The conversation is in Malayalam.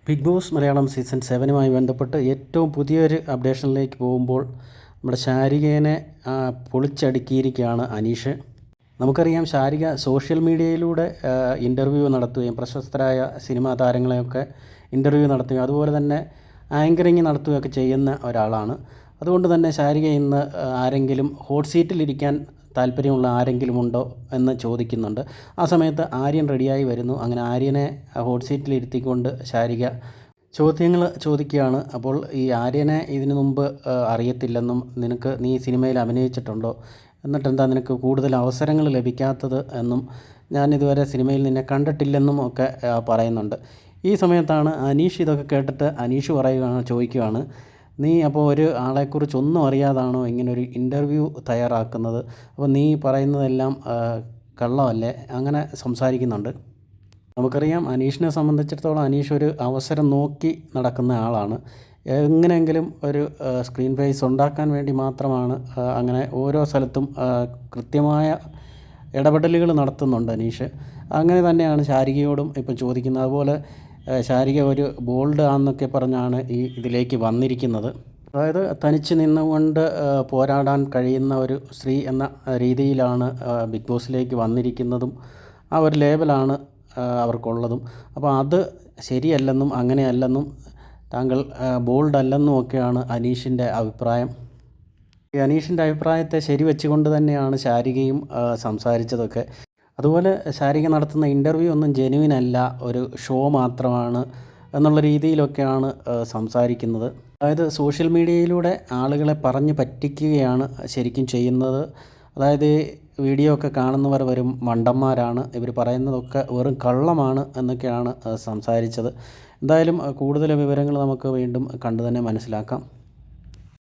ബിഗ് ബോസ് മലയാളം സീസൺ 7-മായി ബന്ധപ്പെട്ട് ഏറ്റവും പുതിയൊരു അപ്ഡേഷനിലേക്ക് പോകുമ്പോൾ നമ്മുടെ ശാരികേനെ പൊളിച്ചടുക്കിയിരിക്കുകയാണ് അനീഷ്. നമുക്കറിയാം, ശാരിക സോഷ്യൽ മീഡിയയിലൂടെ ഇൻ്റർവ്യൂ നടത്തുകയും പ്രശസ്തരായ സിനിമാ താരങ്ങളെയൊക്കെ ഇൻ്റർവ്യൂ നടത്തുകയും അതുപോലെ തന്നെ ആങ്കറിങ് നടത്തുകയൊക്കെ ചെയ്യുന്ന ഒരാളാണ്. അതുകൊണ്ട് തന്നെ ശാരിക ഇന്ന് ആരെങ്കിലും ഹോട്ട് സീറ്റിലിരിക്കാൻ താല്പര്യമുള്ള ആരെങ്കിലും ഉണ്ടോ എന്ന് ചോദിക്കുന്നുണ്ട്. ആ സമയത്ത് ആര്യൻ റെഡിയായി വരുന്നു. അങ്ങനെ ആര്യനെ ഹോട്ട് സീറ്റിലിരുത്തിക്കൊണ്ട് ശാരിക ചോദ്യങ്ങൾ ചോദിക്കുകയാണ്. അപ്പോൾ ഈ ആര്യനെ ഇതിനു മുമ്പ് അറിയത്തില്ലെന്നും നീ സിനിമയിൽ അഭിനയിച്ചിട്ടുണ്ടോ, എന്നിട്ടെന്താ നിനക്ക് കൂടുതൽ അവസരങ്ങൾ ലഭിക്കാത്തത് എന്നും ഞാനിതുവരെ സിനിമയിൽ നിന്നെ കണ്ടിട്ടില്ലെന്നും ഒക്കെ പറയുന്നുണ്ട്. ഈ സമയത്താണ് അനീഷ് ഇതൊക്കെ കേട്ടിട്ട് അനീഷ് ചോദിക്കുകയാണ്, നീ അപ്പോൾ ഒരു ആളെക്കുറിച്ചൊന്നും അറിയാതാണോ ഇങ്ങനൊരു ഇൻ്റർവ്യൂ തയ്യാറാക്കുന്നത്? അപ്പോൾ നീ പറയുന്നതെല്ലാം കള്ളമല്ലേ? അങ്ങനെ സംസാരിക്കുന്നുണ്ട്. നമുക്കറിയാം, അനീഷിനെ സംബന്ധിച്ചിടത്തോളം അനീഷ് ഒരു അവസരം നോക്കി നടക്കുന്ന ആളാണ്. എങ്ങനെയെങ്കിലും ഒരു സ്ക്രീൻ ഫേസ് ഉണ്ടാക്കാൻ വേണ്ടി മാത്രമാണ് അങ്ങനെ ഓരോ സ്ഥലത്തും കൃത്യമായ ഇടപെടലുകൾ നടത്തുന്നുണ്ട് അനീഷ്. അങ്ങനെ തന്നെയാണ് ശാരികയോടും ഇപ്പം ചോദിക്കുന്നത്. അതുപോലെ ശാരിക ഒരു ബോൾഡ് ആണെന്നൊക്കെ പറഞ്ഞാണ് ഇതിലേക്ക് വന്നിരിക്കുന്നത്. അതായത് തനിച്ച് നിന്നുകൊണ്ട് പോരാടാൻ കഴിയുന്ന ഒരു സ്ത്രീ എന്ന രീതിയിലാണ് ബിഗ് ബോസിലേക്ക് വന്നിരിക്കുന്നതും ആ ഒരു ലേബലാണ് അവർക്കുള്ളതും. അപ്പോൾ അത് ശരിയല്ലെന്നും അങ്ങനെയല്ലെന്നും താങ്കൾ ബോൾഡ് അല്ലെന്നും ഒക്കെയാണ് അനീഷിൻ്റെ അഭിപ്രായം. ഈ അനീഷിൻ്റെ അഭിപ്രായത്തെ ശരിവെച്ചുകൊണ്ട് തന്നെയാണ് ശാരികയും സംസാരിച്ചതൊക്കെ. അതുപോലെ ശാരിക നടത്തുന്ന ഇൻ്റർവ്യൂ ഒന്നും ജെന്യുവിൻ അല്ല, ഒരു ഷോ മാത്രമാണ് എന്നുള്ള രീതിയിലൊക്കെയാണ് സംസാരിക്കുന്നത്. അതായത് സോഷ്യൽ മീഡിയയിലൂടെ ആളുകളെ പറഞ്ഞ് പറ്റിക്കുകയാണ് ശരിക്കും ചെയ്യുന്നത്. അതായത് വീഡിയോ ഒക്കെ കാണുന്നവർ വെറും മണ്ടന്മാരാണ്, ഇവർ പറയുന്നതൊക്കെ വെറും കള്ളമാണ് എന്നൊക്കെയാണ് സംസാരിച്ചത്. എന്തായാലും കൂടുതൽ വിവരങ്ങൾ നമുക്ക് വീണ്ടും കണ്ടു തന്നെ മനസ്സിലാക്കാം.